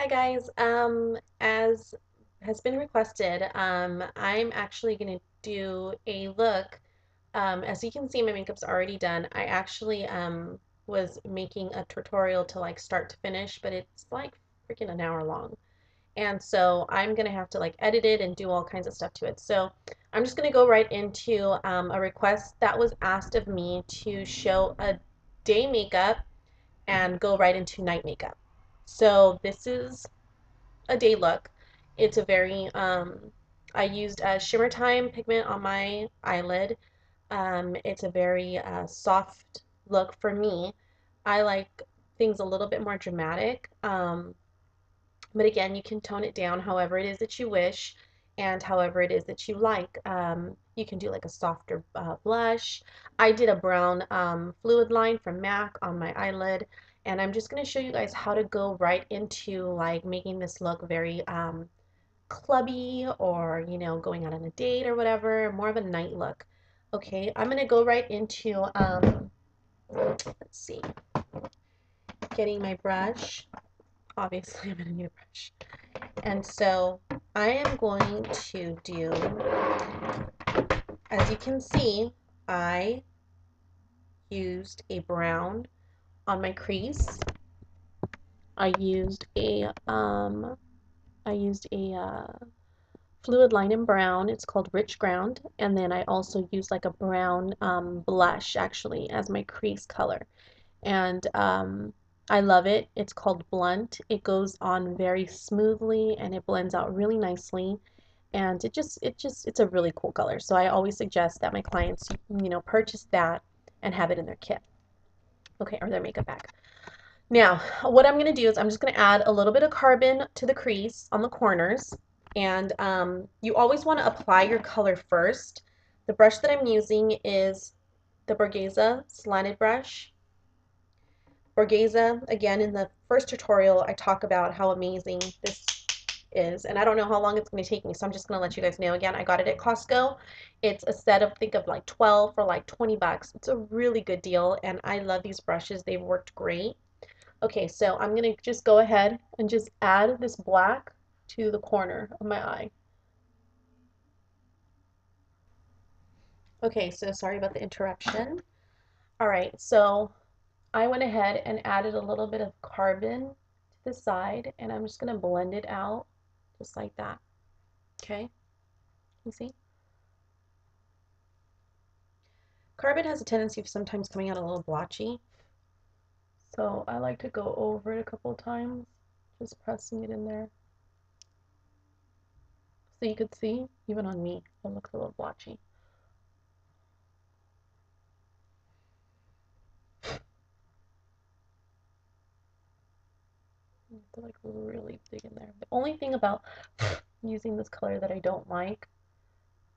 Hi guys. As has been requested, I'm actually gonna do a look. As you can see, my makeup's already done. I actually was making a tutorial to like start to finish, but it's like freaking an hour long. And so I'm gonna have to like edit it and do all kinds of stuff to it. So I'm just gonna go right into a request that was asked of me to show a day makeup and go right into night makeup. So this is a day look. It's a very, I used a Shimmer Time pigment on my eyelid. It's a very soft look for me. I like things a little bit more dramatic. But again, you can tone it down however it is that you wish and however it is that you like. You can do like a softer blush. I did a brown fluid line from MAC on my eyelid, and I'm just going to show you guys how to go right into like making this look very clubby, or going out on a date or whatever, more of a night look. Okay, I'm going to go right into let's see, getting my brush. Obviously, I'm going to need a brush. And so I am going to do, as you can see, I used a brown on my crease. I used a fluid line in brown. It's called Rich Ground. And then I also used like a brown blush actually as my crease color. And I love it. It's called Blunt. It goes on very smoothly and it blends out really nicely. And it's a really cool color. So I always suggest that my clients, purchase that and have it in their kit. Okay, or their makeup bag. Now, what I'm going to do is I'm just going to add a little bit of carbon to the crease on the corners. And you always want to apply your color first. The brush that I'm using is the Borghese slanted brush. Borghese, again, in the first tutorial, I talk about how amazing this is, and I don't know how long it's going to take me, so I'm just going to let you guys know. Again, I got it at Costco. It's a set of, think of like 12 for like 20 bucks. It's a really good deal, and I love these brushes. They've worked great. Okay, so I'm going to just go ahead and just add this black to the corner of my eye. Okay, so sorry about the interruption. All right, so I went ahead and added a little bit of carbon to the side, and I'm just going to blend it out just like that. Okay, you see? Carbon has a tendency of sometimes coming out a little blotchy, so I like to go over it a couple times, just pressing it in there. So you could see, even on me, it looks a little blotchy. To like really dig in there. The only thing about using this color that I don't like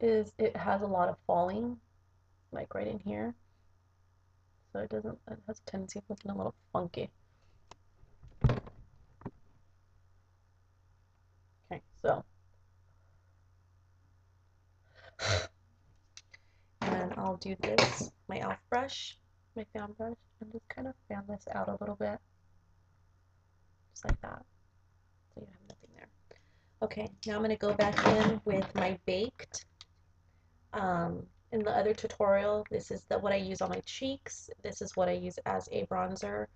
is it has a lot of falling, like right in here. So it has a tendency of looking a little funky. Okay, so. And I'll do this, my e.l.f. brush, my fan brush, and just kind of fan this out a little bit. Just like that. So you have nothing there. Okay, now I'm going to go back in with my Baked. In the other tutorial, this is what I use on my cheeks. This is what I use as a bronzer.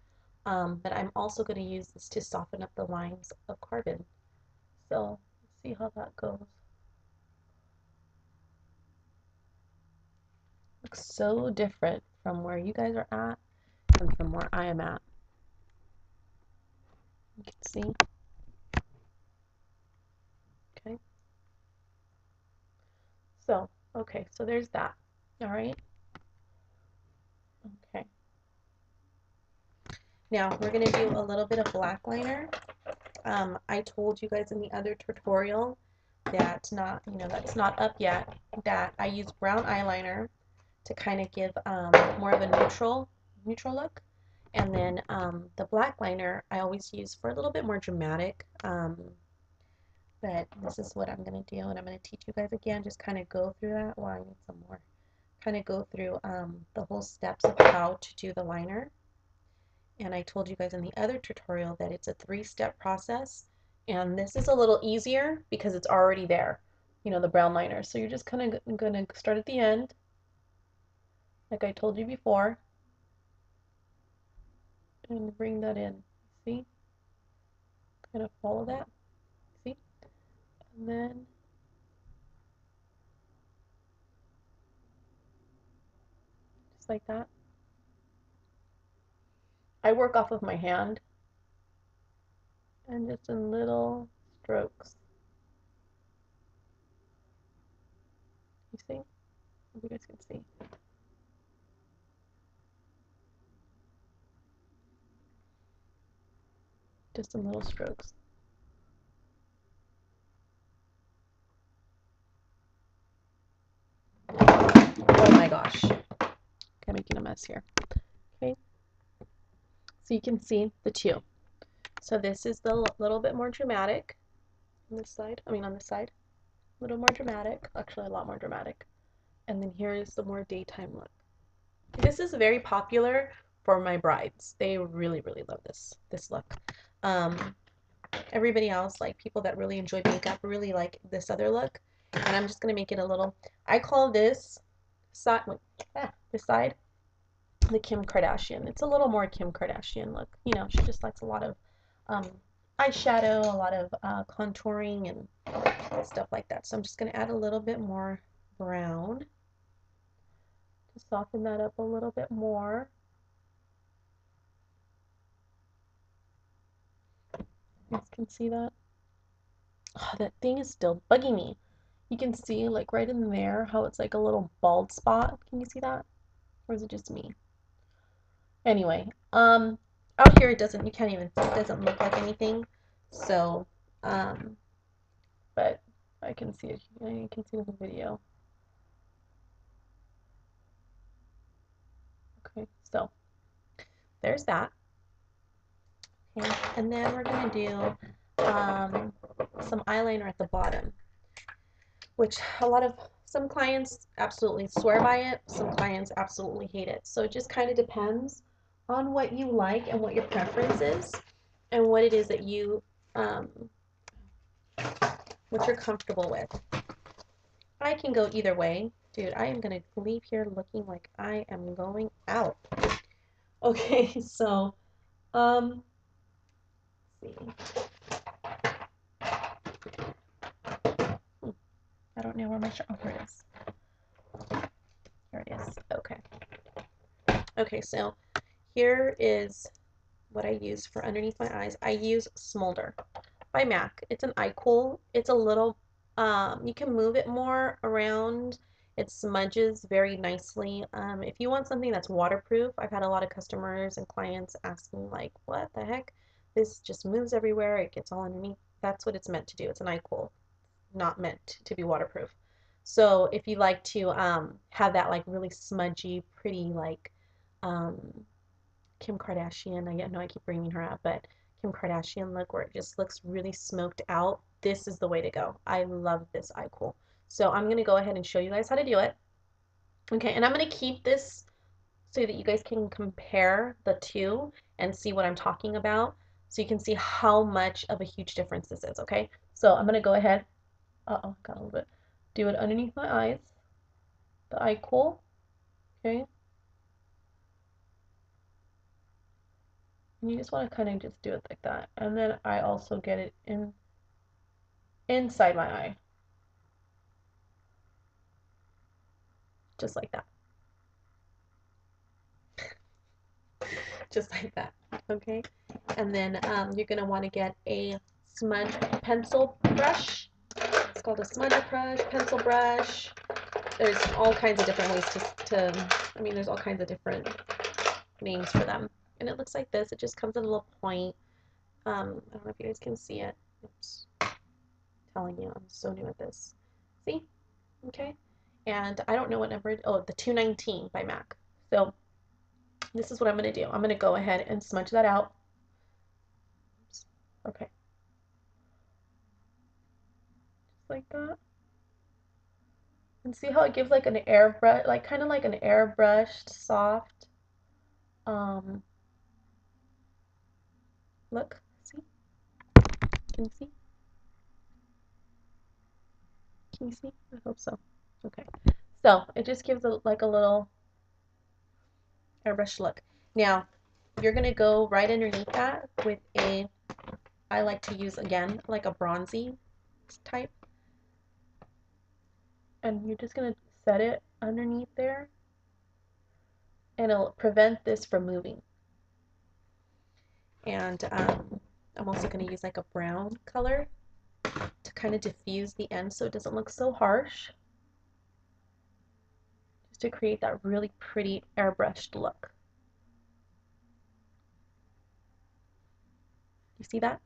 But I'm also going to use this to soften up the lines of carbon. So let's see how that goes. Looks so different from where you guys are at and from where I am at. You can see. Okay. So, okay, so there's that. All right. Okay. Now we're going to do a little bit of black liner. I told you guys in the other tutorial that's not up yet, that I use brown eyeliner to kind of give more of a neutral look. And then the black liner I always use for a little bit more dramatic. But this is what I'm going to do, and I'm going to teach you guys again, just kind of go through that. Well, I need some more. Kind of go through the whole steps of how to do the liner. And I told you guys in the other tutorial that it's a 3-step process. And this is a little easier because it's already there, you know, the brown liner. So you're just kind of gonna start at the end, like I told you before, and bring that in. See? Kind of follow that. See? And then just like that. I work off of my hand and just in little strokes. You see? Hope you guys can see. Just in little strokes. Oh my gosh. I'm making a mess here. Okay. So you can see the two. So this is the little bit more dramatic on this side. On this side. A little more dramatic. Actually, a lot more dramatic. And then here is the more daytime look. This is very popular for my brides. They really, really love this look. Everybody else, like people that really enjoy makeup, really like this other look. And I'm just gonna make it a little. I call this side. This side, the Kim Kardashian. It's a little more Kim Kardashian look. You know, she just likes a lot of eyeshadow, a lot of contouring and stuff like that. So I'm just gonna add a little bit more brown to soften that up a little bit more. You guys can see that. Oh, that thing is still bugging me. You can see like right in there how it's like a little bald spot. Can you see that? Or is it just me? Anyway, out here it doesn't, you can't even, it doesn't look like anything. So, but I can see it, you can see it in the video. Okay, so there's that. Okay, and then we're gonna do some eyeliner at the bottom, which some clients absolutely swear by it, some clients absolutely hate it. So it just kind of depends on what you like and what your preference is and what it is that what you're comfortable with. I can go either way. Dude, I am gonna leave here looking like I am going out. Okay, so let's see. I don't know where my oh, here it is. Here it is. Okay. Okay, so here is what I use for underneath my eyes. I use Smolder by MAC. It's an eye cool. It's a little, you can move it more around. It smudges very nicely. If you want something that's waterproof, I've had a lot of customers and clients ask me like, what the heck? This just moves everywhere. It gets all underneath. That's what it's meant to do. It's an eye cool, not meant to be waterproof. So if you like to have that like really smudgy, pretty like um, Kim Kardashian, I know I keep bringing her up, but Kim Kardashian look where it just looks really smoked out, this is the way to go. I love this eye cool. So I'm going to go ahead and show you guys how to do it. Okay, and I'm going to keep this so that you guys can compare the two and see what I'm talking about so you can see how much of a huge difference this is, okay? So I'm going to go ahead, got a little bit, do it underneath my eyes, the eye cool, okay? And you just want to kind of just do it like that. And then I also get it inside my eye. Just like that. Just like that, okay? And then you're going to want to get a smudge pencil brush. It's called a smudge brush, pencil brush. There's all kinds of different ways there's all kinds of different names for them. And it looks like this. It just comes at a little point. I don't know if you guys can see it. Oops. I'm telling you, I'm so new at this. See? Okay? And I don't know what number, the 219 by MAC. So this is what I'm going to do. I'm going to go ahead and smudge that out. Oops. Okay. Just like that. And see how it gives like an airbrush, like kind of like an airbrushed soft, look, see? Can you see? Can you see? I hope so. Okay. So it just gives like a little airbrush look. Now, you're going to go right underneath that with I like to use, again, like a bronzy type. And you're just going to set it underneath there. And it'll prevent this from moving. And I'm also going to use like a brown color to kind of diffuse the end so it doesn't look so harsh. Just to create that really pretty airbrushed look. You see that?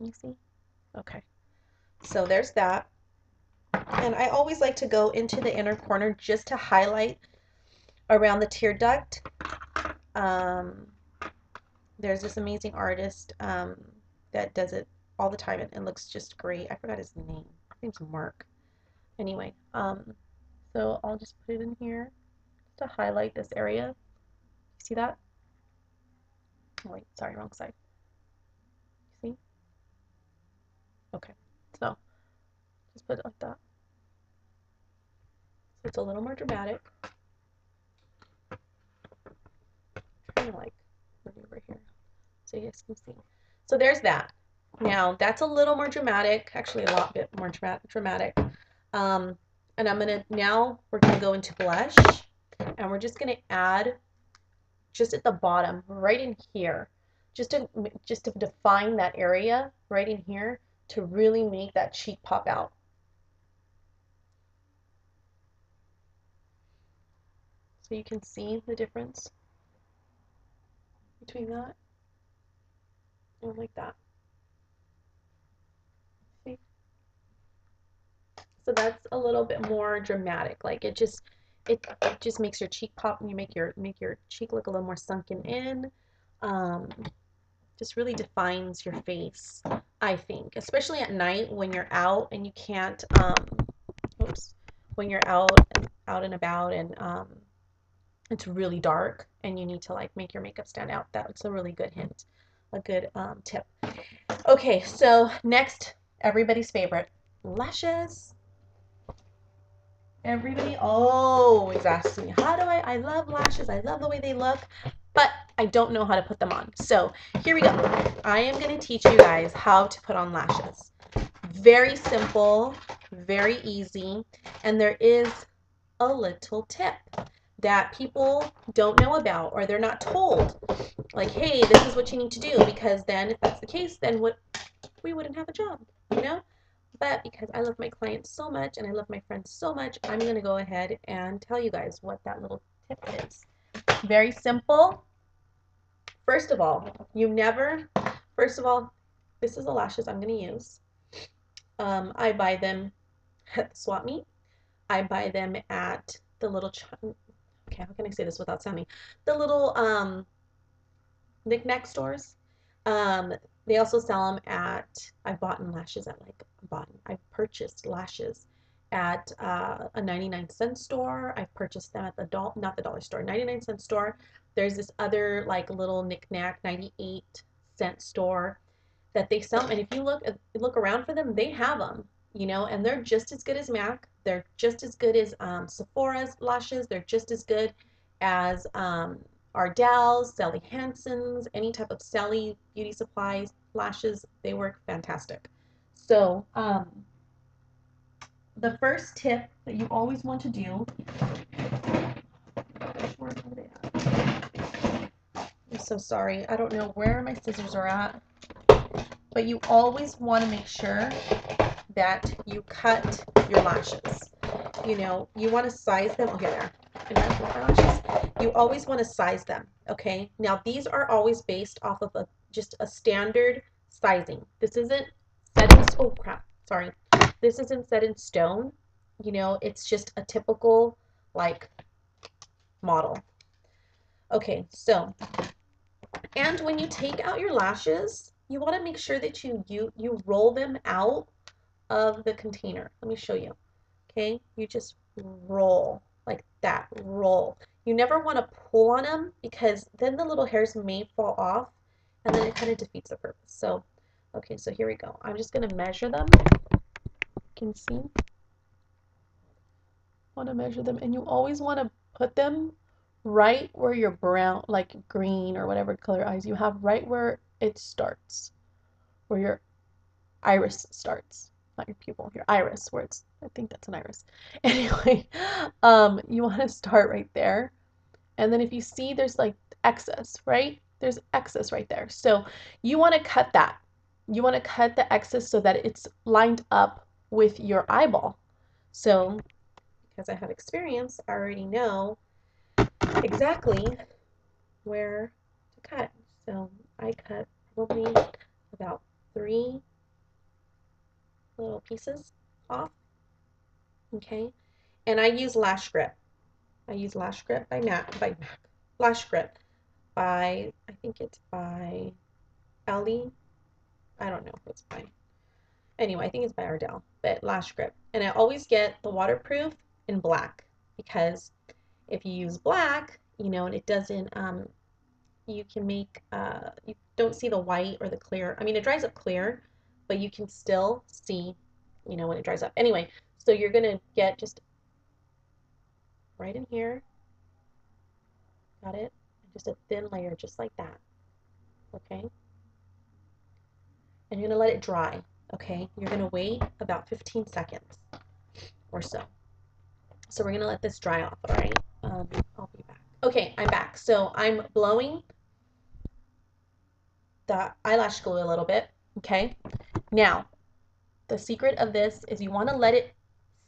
You see? Okay. So there's that. And I always like to go into the inner corner just to highlight around the tear duct. There's this amazing artist that does it all the time and it looks just great. I forgot his name. His name's Mark. Anyway, so I'll just put it in here to highlight this area. See that? Oh, wait, sorry, wrong side. See? Okay, so just put it like that. So it's a little more dramatic. Kind of like over here, so you guys can see. So there's that. Now that's a little more dramatic, actually a lot bit more dramatic. And we're gonna go into blush, and we're just gonna add just at the bottom, right in here, just to define that area right in here to really make that cheek pop out. So you can see the difference between that and like that. See? So that's a little bit more dramatic. Like it just makes your cheek pop and you make your cheek look a little more sunken in. Just really defines your face, I think, especially at night when you're out and you can't when you're out and about and it's really dark and you need to like make your makeup stand out. That's a really good hint, a good tip. Okay, so next, everybody's favorite, lashes. Everybody always asks me, how do I love lashes. I love the way they look, but I don't know how to put them on. So here we go. I am going to teach you guys how to put on lashes. Very simple, very easy, and there is a little tip that people don't know about or they're not told. Like, hey, this is what you need to do, because then if that's the case, then we wouldn't have a job, you know? But because I love my clients so much and I love my friends so much, I'm going to go ahead and tell you guys what that little tip is. Very simple. First of all, this is the lashes I'm going to use. I buy them at the swap meet. I buy them at the little, okay, how can I say this without sounding, the little knick-knack stores. They also sell them at, I've purchased lashes at a 99-cent store. I've purchased them at not the dollar store, 99-cent store. There's this other like little knick-knack 98-cent store that they sell, and if you look around for them, they have them, you know, and they're just as good as MAC. They're just as good as Sephora's lashes. They're just as good as Ardell's, Sally Hansen's, any type of Sally Beauty Supplies lashes. They work fantastic. So the first tip that you always want to do, I'm so sorry, I don't know where my scissors are at, but you always want to make sure that you cut your lashes. You know, you want to size them. Okay, there. You always want to size them, okay? Now, these are always based off of just a standard sizing. This isn't set in, oh crap, sorry. This isn't set in stone. You know, it's just a typical, like, model. Okay, so, and when you take out your lashes, you want to make sure that you roll them out of the container. Let me show you. Okay, you just roll like that, roll. You never want to pull on them because then the little hairs may fall off and then it kind of defeats the purpose. So, okay, so here we go. I'm just going to measure them. can see. Want to measure them, and you always want to put them right where your brown, like green or whatever color eyes you have, right where it starts, where your iris starts, not your pupil, your iris, where it's, I think that's an iris. Anyway, you want to start right there, and then if you see there's like excess, right? There's excess right there, so you want to cut that. You want to cut the excess so that it's lined up with your eyeball. So because I have experience, I already know exactly where to cut. So I cut probably about 3 little pieces off, okay? And I use Lash Grip. I use Lash Grip by Lash Grip by, I think it's by Ellie. I don't know if it's by, anyway, I think it's by Ardell, but Lash Grip. And I always get the waterproof in black, because if you use black, you know, and it doesn't, you can make, you don't see the white or the clear. I mean, it dries up clear, but you can still see, you know, when it dries up. Anyway, so you're gonna get just right in here, got it? Just a thin layer, just like that, okay? And you're gonna let it dry, okay? You're gonna wait about 15 seconds or so. So we're gonna let this dry off, all right? I'll be back. Okay, I'm back. So I'm blowing the eyelash glue a little bit, okay? Now, the secret of this is you want to let it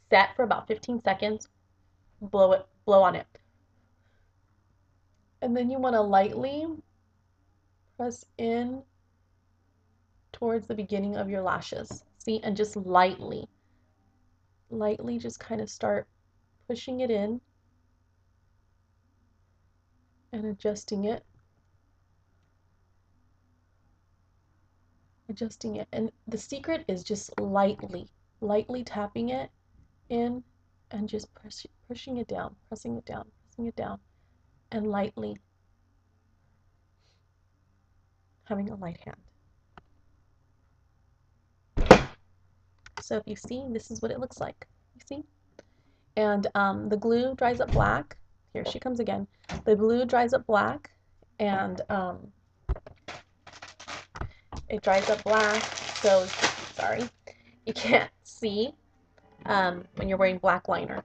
set for about 15 seconds, blow on it. And then you want to lightly press in towards the beginning of your lashes. See, and just lightly just kind of start pushing it in and adjusting it. And the secret is just lightly tapping it in and just pushing it down, pressing it down, and lightly having a light hand. So if you see, this is what it looks like. You see? And the glue dries up black. Here she comes again. The glue dries up black, and it dries up black, so, sorry, you can't see when you're wearing black liner.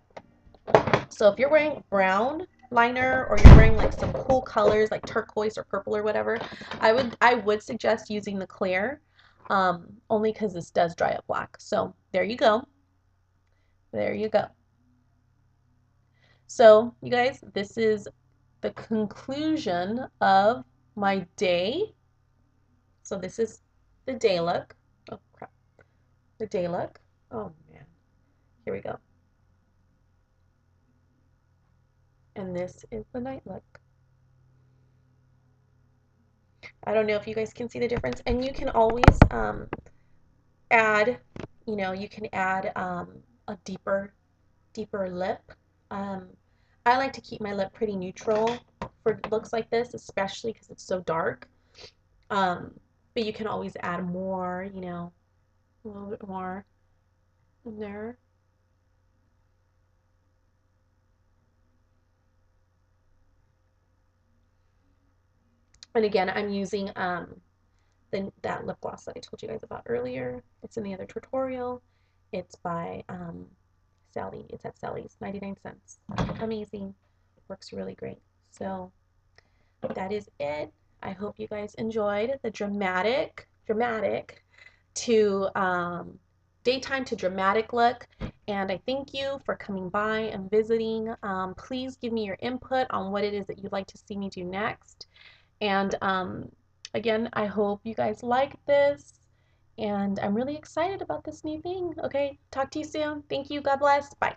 So if you're wearing brown liner, or you're wearing like some cool colors like turquoise or purple or whatever, I would suggest using the clear, only because this does dry up black. So there you go. There you go. So you guys, this is the conclusion of my day. So this is the day look. Oh crap. The day look. Oh man. Here we go. And this is the night look. I don't know if you guys can see the difference, and you can always add, you know, you can add a deeper lip. I like to keep my lip pretty neutral for looks like this, especially because it's so dark. But you can always add more, you know, a little bit more in there. And again, I'm using that lip gloss that I told you guys about earlier. It's in the other tutorial. It's by Sally. It's at Sally's, 99 cents. Amazing. Works really great. So that is it. I hope you guys enjoyed the dramatic to daytime to dramatic look, and I thank you for coming by and visiting. Please give me your input on what it is that you'd like to see me do next. And again, I hope you guys like this, and I'm really excited about this new thing. Okay, talk to you soon. Thank you. God bless. Bye.